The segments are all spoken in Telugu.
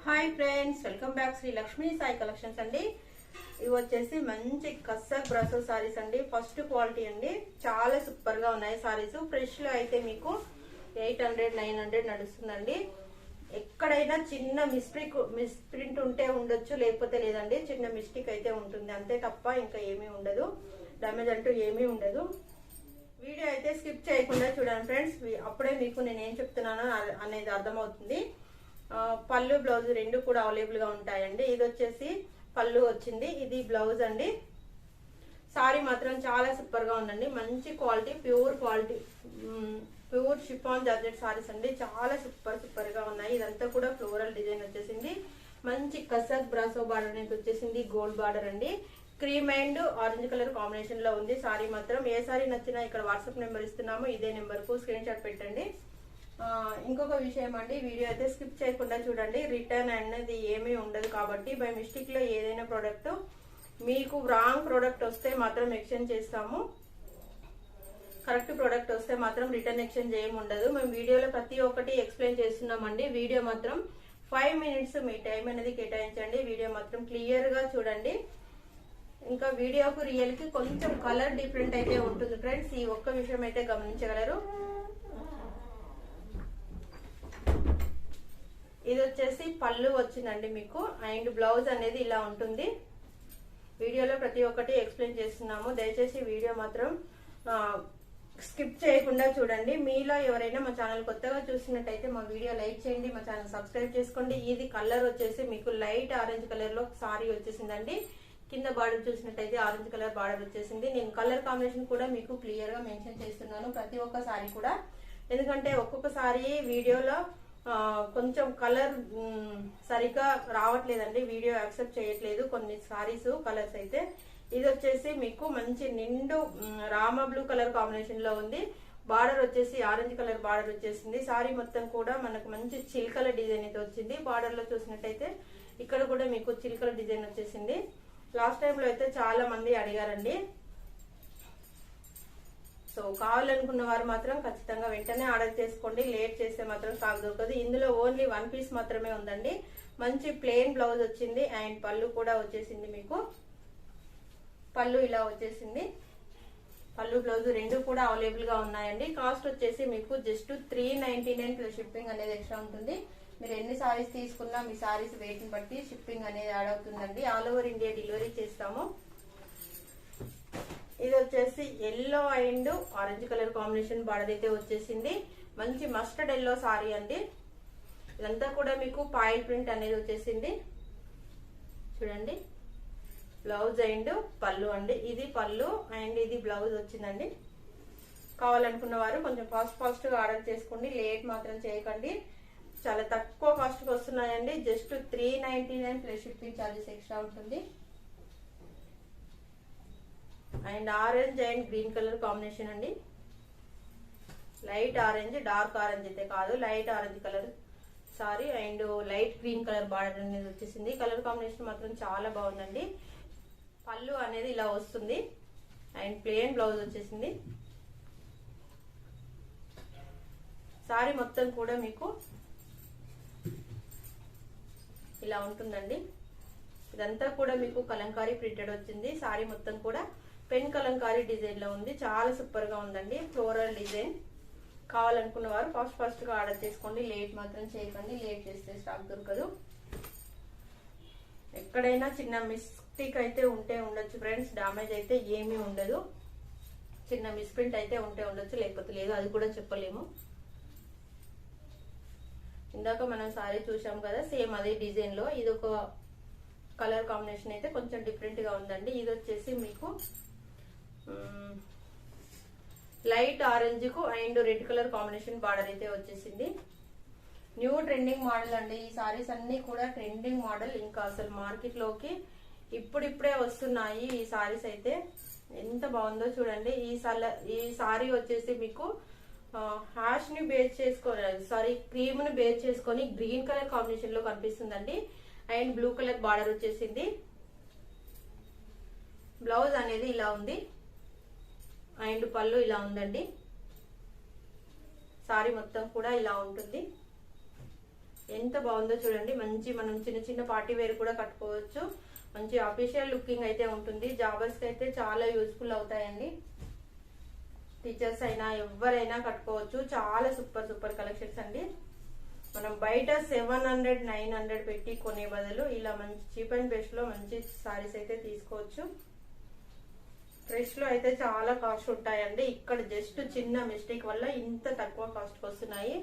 Hi friends, welcome back Shri Lakshmi Sai collections అండి. ఇవి వచ్చేసి మంచి కస్సక్ బ్రాసో సారీస్ అండి. ఫస్ట్ క్వాలిటీ అండి, చాలా సూపర్ గా ఉన్నాయి సారీస్. ఫ్రెష్ లో అయితే మీకు 800-900 నడుస్తుందండి. ఎక్కడైనా చిన్న మిస్ప్రింట్ ఉంటే ఉండొచ్చు, లేకపోతే లేదండి. చిన్న మిస్టేక్ అయితే ఉంటుంది అంతే తప్ప ఇంకా ఏమీ ఉండదు, డ్యామేజ్ అంటూ ఏమీ ఉండదు. వీడియో అయితే స్కిప్ చేయకుండా చూడండి ఫ్రెండ్స్, అప్పుడే మీకు నేను ఏం చెప్తున్నానో అనేది అర్థమవుతుంది. పళ్ళు బ్లౌజ్ రెండు కూడా అవైలబుల్ గా ఉంటాయండి. ఇది వచ్చేసి పళ్ళు వచ్చింది, ఇది బ్లౌజ్ అండి. సారీ మాత్రం చాలా సూపర్ గా ఉందండి. మంచి quality, pure chiffon georgette saris అండి. చాలా సూపర్ గా ఉన్నాయి. ఇదంతా కూడా ఫ్లోరల్ డిజైన్ వచ్చేసింది. మంచి కసక్ బ్రాసో బార్డర్ అనేది వచ్చేసింది. గోల్డ్ బార్డర్ అండి. Cream and orange colour combination లో ఉంది సారీ మాత్రం. ఏ సారీ నచ్చినా ఇక్కడ వాట్సాప్ నెంబర్ ఇస్తున్నాము, ఇదే నెంబర్ కు స్క్రీన్ షాట్ పెట్టండి. ఇంకొక విషయం అండి, వీడియో అయితే స్కిప్ చేయకుండా చూడండి. రిటర్న్ అనేది ఏమీ ఉండదు కాబట్టి బై మిస్టేక్ లో ఏదైనా ప్రోడక్ట్ మీకు రాంగ్ ప్రోడక్ట్ వస్తే మాత్రం ఎక్స్చేంజ్ చేస్తాము. కరెక్ట్ ప్రోడక్ట్ వస్తే మాత్రం రిటర్న్ ఎక్స్చేంజ్ ఏమి ఉండదు. మేము వీడియోలో ప్రతి ఒక్కటి ఎక్స్ప్లెయిన్ చేస్తున్నామండి. వీడియో మాత్రం 5 minutes మీ టైం అనేది కేటాయించండి. వీడియో మాత్రం క్లియర్ గా చూడండి. ఇంకా వీడియోకు రియల్ కి కొంచెం కలర్ డిఫరెంట్ అయితే ఉంటుంది ఫ్రెండ్స్, ఈ ఒక్క విషయం అయితే గమనించగలరు. ఇది వచ్చేసి పళ్ళు వచ్చిందండి మీకు, అండ్ బ్లౌజ్ అనేది ఇలా ఉంటుంది. వీడియోలో ప్రతి ఒక్కటి ఎక్స్ప్లెయిన్ చేస్తున్నాము. దయచేసి వీడియో మాత్రం స్కిప్ చేయకుండా చూడండి. మీలో ఎవరైనా మా ఛానల్ కొత్తగా చూసినట్టయితే మా వీడియో లైక్ చేయండి, మా ఛానల్ సబ్స్క్రైబ్ చేసుకోండి. ఇది కలర్ వచ్చేసి మీకు లైట్ ఆరెంజ్ కలర్ లో సారీ వచ్చేసిందండి. కింద బార్డర్ చూసినట్టయితే ఆరెంజ్ కలర్ బార్డర్ వచ్చేసింది. నేను కలర్ కాంబినేషన్ కూడా మీకు క్లియర్ గా మెన్షన్ చేస్తున్నాను ప్రతి ఒక్క సారీ కూడా, ఎందుకంటే ఒక్కొక్క సారీ వీడియోలో కొంచెం కలర్ సరిగ్గా రావట్లేదండి, వీడియో యాక్సెప్ట్ చేయట్లేదు కొన్ని సారీస్ కలర్స్ అయితే. ఇది వచ్చేసి మీకు మంచి నిండు రామ బ్లూ కలర్ కాంబినేషన్ లో ఉంది. బార్డర్ వచ్చేసి ఆరెంజ్ కలర్ బార్డర్ వచ్చేసింది. సారీ మొత్తం కూడా మనకు మంచి చిల్కల డిజైన్ అయితే వచ్చింది. బార్డర్ లో చూసినట్టయితే ఇక్కడ కూడా మీకు చిల్కల డిజైన్ వచ్చేసింది. లాస్ట్ టైం లో అయితే చాలా మంది అడిగారండి. సో కావాలనుకున్న వారు మాత్రం ఖచ్చితంగా వెంటనే ఆర్డర్ చేసుకోండి. లేట్ చేస్తే మాత్రం స్టాక్ దొరకదు. ఇందులో ఓన్లీ 1 piece మాత్రమే ఉందండి. మంచి ప్లెయిన్ బ్లౌజ్ వచ్చింది, అండ్ పళ్ళు కూడా వచ్చేసింది మీకు. పళ్ళు ఇలా వచ్చేసింది. పళ్ళు బ్లౌజ్ రెండు కూడా అవైలబుల్ గా ఉన్నాయండి. కాస్ట్ వచ్చేసి మీకు జస్ట్ 399 ప్లస్ షిప్పింగ్ అనేది ఎక్స్ట్రా ఉంటుంది. మీరు ఎన్ని సారీస్ తీసుకున్నా మీ సారీస్ వెయిట్ ని బట్టి షిప్పింగ్ అనేది యాడ్ అవుతుందండి. ఆల్ ఓవర్ ఇండియా డెలివరీ చేస్తాము. ఇది వచ్చేసి yellow and orange colour combination border అయితే వచ్చేసింది. మంచి మస్టర్డ్ ఎల్లో సారీ అండి. ఇదంతా కూడా మీకు పాయిల్ ప్రింట్ అనేది వచ్చేసింది. చూడండి, బ్లౌజ్ అండ్ పళ్ళు అండి. ఇది పళ్ళు అండ్ ఇది బ్లౌజ్ వచ్చిందండి. కావాలనుకున్న వారు కొంచెం ఫాస్ట్ గా ఆర్డర్ చేసుకోండి, లేట్ మాత్రం చేయకండి. చాలా తక్కువ కాస్ట్ కి వస్తున్నాయండి. Just 399 plus shipping charges extra ఉంటుంది. And orange and green colour combination అండి. లైట్ ఆరెంజ్, డార్క్ ఆరెంజ్ అయితే కాదు, light orange colour sari and light green colour border అనేది వచ్చేసింది. కలర్ కాంబినేషన్ మాత్రం చాలా బాగుందండి. పళ్ళు అనేది ఇలా వస్తుంది అండ్ ప్లెయిన్ బ్లౌజ్ వచ్చేసింది. సారీ మొత్తం కూడా మీకు ఇలా ఉంటుందండి. ఇదంతా కూడా మీకు కలంకారీ ప్రింటెడ్ వచ్చింది. సారీ మొత్తం కూడా పెన్ కలంకారీ డిజైన్ లో ఉంది. చాలా సూపర్ గా ఉందండి, ఫ్లోరల్ డిజైన్. కావాలనుకున్న వారు ఫాస్ట్ గా ఆర్డర్ చేసుకోండి, లేట్ మాత్రం చేయకండి. లేట్ చేస్తే స్టాక్ దొరకదు. ఎక్కడైనా చిన్న మిస్టేక్ అయితే ఉంటే ఉండొచ్చు ఫ్రెండ్స్, డామేజ్ అయితే ఏమీ ఉండదు. చిన్న మిస్ప్రింట్ అయితే ఉంటే ఉండొచ్చు, లేకపోతే లేదు, అది కూడా చెప్పలేము. ఇందాక మనం సారీ చూసాం కదా, సేమ్ అదే డిజైన్ లో ఇది ఒక కలర్ కాంబినేషన్ అయితే కొంచెం డిఫరెంట్ గా ఉందండి. ఇది వచ్చేసి మీకు లైట్ ఆరెంజ్ కు and red colour combination border అయితే వచ్చేసింది. న్యూ ట్రెండింగ్ మోడల్ అండి. ఈ సారీస్ అన్ని కూడా ట్రెండింగ్ మోడల్. ఇంకా అసలు మార్కెట్ లోకి ఇప్పుడిప్పుడే వస్తున్నాయి ఈ సారీస్ అయితే. ఎంత బాగుందో చూడండి. ఈ సారీ వచ్చేసి మీకు హ్యాష్ ని బేస్ చేసుకొని క్రీమ్ ని బేస్ చేసుకొని గ్రీన్ కలర్ కాంబినేషన్ లో కనిపిస్తుందండి. అండ్ బ్లూ కలర్ బార్డర్ వచ్చేసింది. బ్లౌజ్ అనేది ఇలా ఉంది అండ్ పళ్ళు ఇలా ఉందండి. సారీ మొత్తం కూడా ఇలా ఉంటుంది. ఎంత బాగుందో చూడండి. మంచి మనం చిన్న చిన్న పార్టీ వేర్ కూడా కట్టుకోవచ్చు. మంచి అఫీషియల్ లుకింగ్ అయితే ఉంటుంది. జాబర్స్ కి అయితే చాలా యూస్ఫుల్ అవుతాయండి. టీచర్స్ అయినా ఎవరైనా కట్టుకోవచ్చు. చాలా సూపర్ సూపర్ కలెక్షన్స్ అండి. మనం బయట 700 900 పెట్టి కొనే బదులు ఇలా మంచి చీప్ అండ్ బెస్ట్ లో మంచి సారీస్ అయితే తీసుకోవచ్చు. ఫ్రెష్ లో అయితే చాలా కాస్ట్ ఉంటాయండి. ఇక్కడ జస్ట్ చిన్న మిస్టేక్ వల్ల ఇంత తక్కువ కాస్ట్ వస్తున్నాయి.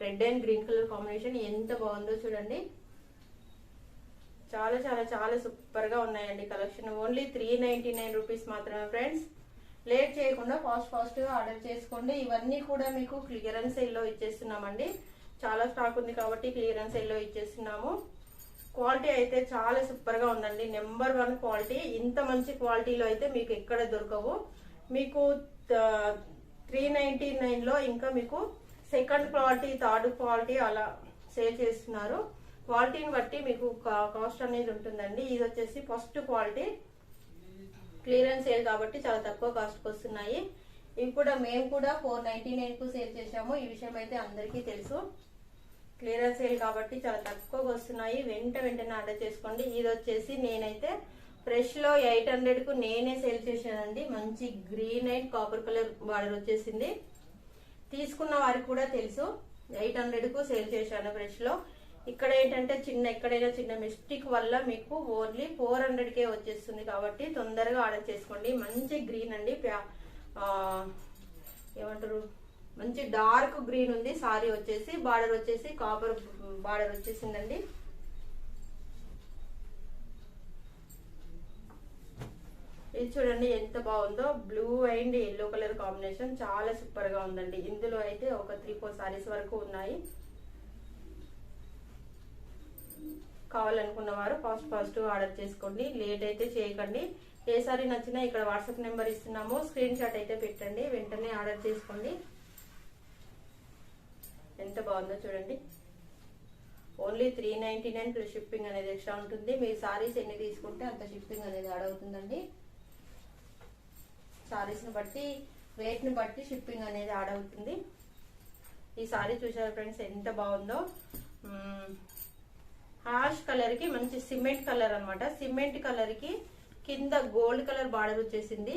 Red and green colour combination ఎంత బాగుందో చూడండి. చాలా చాలా చాలా సూపర్ గా ఉన్నాయండి కలెక్షన్. ఓన్లీ 399 రూపీస్ మాత్రమే ఫ్రెండ్స్. లేట్ చేయకుండా ఫాస్ట్ గా ఆర్డర్ చేసుకోండి. ఇవన్నీ కూడా మీకు క్లియరెన్స్ సేల్ లో ఇచ్చేస్తున్నామండి. చాలా స్టాక్ ఉంది కాబట్టి క్లియరెన్స్ సేల్ లో ఇచ్చేస్తున్నాము. క్వాలిటీ అయితే చాలా సూపర్ గా ఉందండి. Number 1 quality. ఇంత మంచి క్వాలిటీలో అయితే మీకు ఎక్కడ దొరకవు. మీకు 399 లో ఇంకా మీకు సెకండ్ క్వాలిటీ, థర్డ్ క్వాలిటీ అలా సేల్ చేస్తున్నారు. క్వాలిటీని బట్టి మీకు కాస్ట్ అనేది ఉంటుందండి. ఇది వచ్చేసి ఫస్ట్ క్వాలిటీ. క్లియరెన్స్ సేల్ కాబట్టి చాలా తక్కువ కాస్ట్ వస్తున్నాయి. ఇవి కూడా మేము కూడా 499 కు సేల్ చేసాము. ఈ విషయం అయితే అందరికీ తెలుసు. క్లియరెన్స్ సేల్ కాబట్టి చాలా తక్కువగా వస్తున్నాయి. వెంటనే ఆర్డర్ చేసుకోండి. ఇది వచ్చేసి నేనైతే ఫ్రెష్ లో 800 కు నేనే సేల్ చేశానండి. మంచి green and copper colour border వచ్చేసింది. తీసుకున్న వారికి కూడా తెలుసు 800 కు సేల్ చేశాను ఫ్రెష్ లో. ఇక్కడ ఏంటంటే ఎక్కడైనా చిన్న మిస్టేక్ వల్ల మీకు ఓన్లీ 400కే వచ్చేస్తుంది కాబట్టి తొందరగా ఆర్డర్ చేసుకోండి. మంచి గ్రీన్ అండి, ఏమంటారు, మంచి డార్క్ గ్రీన్ ఉంది. సారీ వచ్చేసి బార్డర్ వచ్చేసి కాపర్ బార్డర్ వచ్చేసిందండి. ఇది చూడండి ఎంత బాగుందో. Blue and yellow colour combination చాలా సూపర్ గా ఉందండి. ఇందులో అయితే ఒక 3-4 సారీస్ వరకు ఉన్నాయి. కావాలనుకున్న వారు ఫాస్ట్ ఆర్డర్ చేసుకోండి. లేట్ అయితే చేయకండి. ఏ సారీ నచ్చినా ఇక్కడ వాట్సాప్ నెంబర్ ఇస్తున్నాము. స్క్రీన్ షాట్ అయితే పెట్టండి. వెంటనే ఆర్డర్ చేసుకోండి. ఎంత బాగుందో చూడండి. ఓన్లీ 399 ప్లస్ షిప్పింగ్ అనేది ఎక్స్ట్రా ఉంటుంది. మీ సారీస్ ఎన్ని తీసుకుంటే అంత షిప్పింగ్ అనేది యాడ్ అవుతుందండి. సారీస్ ని బట్టి, వెయిట్ ని బట్టి షిప్పింగ్ అనేది యాడ్ అవుతుంది. ఈ సారీ చూసారు ఫ్రెండ్స్ ఎంత బాగుందో. హాష్ కలర్ కి మంచి సిమెంట్ కలర్ అన్నమాట. సిమెంట్ కలర్ కి కింద గోల్డ్ కలర్ బార్డర్ వచ్చేసింది.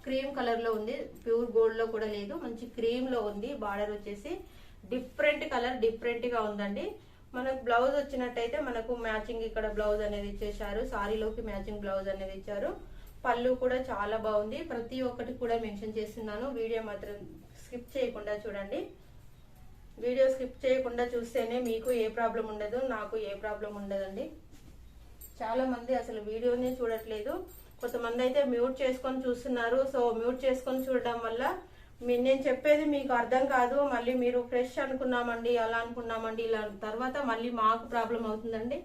క్రీమ్ కలర్ లో ఉంది. ప్యూర్ గోల్డ్ లో కూడా లేదు, మంచి క్రీమ్ లో ఉంది. బార్డర్ వచ్చేసి డిఫరెంట్ కలర్, డిఫరెంట్ గా ఉందండి. మనకు బ్లౌజ్ వచ్చినట్టయితే మనకు మ్యాచింగ్ ఇక్కడ బ్లౌజ్ అనేది ఇచ్చేసారు. సారీలోకి మ్యాచింగ్ బ్లౌజ్ అనేది ఇచ్చారు. పళ్ళు కూడా చాలా బాగుంది. ప్రతి ఒక్కటి కూడా మెన్షన్ చేస్తున్నాను. వీడియో మాత్రం స్కిప్ చేయకుండా చూడండి. వీడియో స్కిప్ చేయకుండా చూస్తేనే మీకు ఏ ప్రాబ్లం ఉండదు, నాకు ఏ ప్రాబ్లం ఉండదండి. చాలా మంది అసలు వీడియోనే చూడట్లేదు. కొంతమంది అయితే మ్యూట్ చేసుకొని చూస్తున్నారు. సో మ్యూట్ చేసుకొని చూడడం వల్ల నేను చెప్పేది మీకు అర్థం కాదు. మళ్ళీ మీరు ఫ్రెష్ అనుకున్నామండి, అలా అనుకున్నామండి, ఇలా తర్వాత మళ్ళీ మాకు ప్రాబ్లం అవుతుందండి.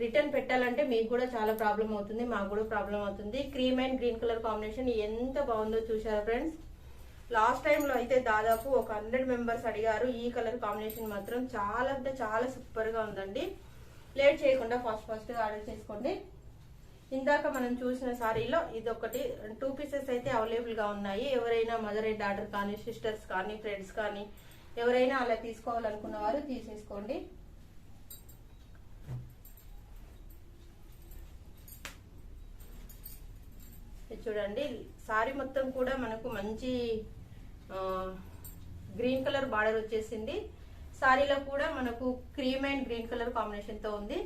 రిటర్న్ పెట్టాలంటే మీకు కూడా చాలా ప్రాబ్లం అవుతుంది, మాకు కూడా ప్రాబ్లం అవుతుంది. Cream and green colour combination ఎంత బాగుందో చూసారా ఫ్రెండ్స్. లాస్ట్ టైం లో అయితే దాదాపు ఒక 100 మెంబర్స్ అడిగారు. ఈ కలర్ కాంబినేషన్ మాత్రం చాలా అంటే చాలా సూపర్ గా ఉందండి. లేట్ చేయకుండా ఫాస్ట్ గా ఆర్డర్ చేసుకోండి. ఇందాక మనం చూసిన సారీలో ఇదొకటి 2 పీసెస్ అయితే అవైలబుల్ గా ఉన్నాయి. ఎవరైనా మదర్ అండ్ డాటర్ కానీ, సిస్టర్స్ కానీ, ఫ్రెండ్స్ కానీ ఎవరైనా అలా తీసుకోవాలనుకున్న వారు తీసేసుకోండి. చూడండి సారీ మొత్తం కూడా మనకు మంచి గ్రీన్ కలర్ బార్డర్ వచ్చేసింది. సారీలో కూడా మనకు cream and green colour combination తో ఉంది.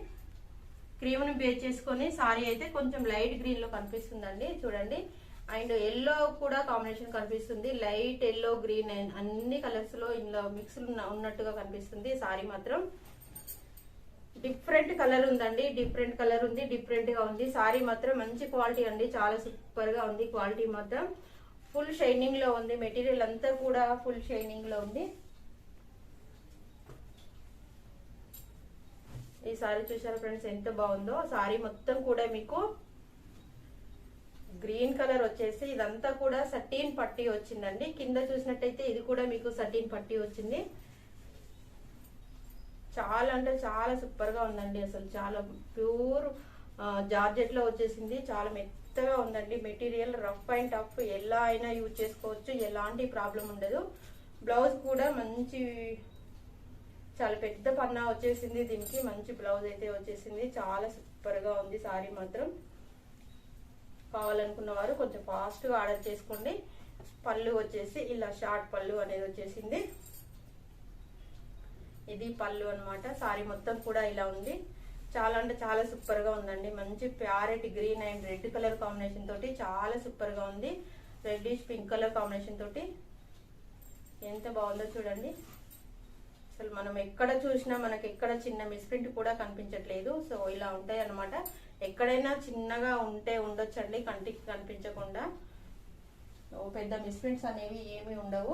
క్రీమ్ ని బేస్ చేసుకొని సారీ అయితే కొంచెం లైట్ గ్రీన్ లో కనిపిస్తుందండి చూడండి. అండ్ ఎల్లో కూడా కాంబినేషన్ కనిపిస్తుంది. లైట్ ఎల్లో, గ్రీన్ అన్ని కలర్స్ లో ఇందులో మిక్స్ ఉన్నట్టుగా కనిపిస్తుంది. సారీ మాత్రం డిఫరెంట్ కలర్ ఉందండి. డిఫరెంట్ కలర్ ఉంది, డిఫరెంట్ గా ఉంది. సారీ మాత్రం మంచి క్వాలిటీ అండి. చాలా సూపర్ గా ఉంది. క్వాలిటీ మాత్రం ఫుల్ షైనింగ్ లో ఉంది. మెటీరియల్ అంతా కూడా ఫుల్ షైనింగ్ లో ఉంది. ఈ సారీ చూసారా ఫ్రెండ్స్ ఎంత బాగుందో. సారీ మొత్తం కూడా మీకు గ్రీన్ కలర్ వచ్చేసి ఇదంతా కూడా సటీన్ పట్టీ వచ్చిందండి. కింద చూసినట్టయితే ఇది కూడా మీకు సటీన్ పట్టీ వచ్చింది. చాలా అంటే చాలా సూపర్ గా ఉందండి. అసలు చాలా ప్యూర్ జార్జెట్ లో వచ్చేసింది. చాలా మెత్తగా ఉందండి. మెటీరియల్ రఫ్ అండ్ టఫ్, ఎలా అయినా యూజ్ చేసుకోవచ్చు, ఎలాంటి ప్రాబ్లం ఉండదు. బ్లౌజ్ కూడా మంచి చాలా పెద్ద పన్నా వచ్చేసింది దీనికి. మంచి బ్లౌజ్ అయితే వచ్చేసింది. చాలా సూపర్ గా ఉంది సారీ మాత్రం. కావాలనుకున్న వారు కొంచెం ఫాస్ట్ గా ఆర్డర్ చేసుకోండి. పళ్ళు వచ్చేసి ఇలా షార్ట్ పళ్ళు అనేది వచ్చేసింది. ఇది పళ్ళు అన్నమాట. సారీ మొత్తం కూడా ఇలా ఉంది. చాలా అంటే చాలా సూపర్ గా ఉందండి. మంచి parrot green and red colour combination తోటి చాలా సూపర్ గా ఉంది. రెడ్డిష్ పింక్ కలర్ కాంబినేషన్ తోటి ఎంత బాగుందో చూడండి. అసలు మనం ఎక్కడ చూసినా మనకి ఎక్కడ చిన్న మిస్ప్రింట్ కూడా కనిపించట్లేదు. సో ఇలా ఉంటాయి అన్నమాట. ఎక్కడైనా చిన్నగా ఉంటే ఉండొచ్చండి, కంటికి కనిపించకుండా. పెద్ద మిస్ప్రింట్స్ అనేవి ఏమీ ఉండవు.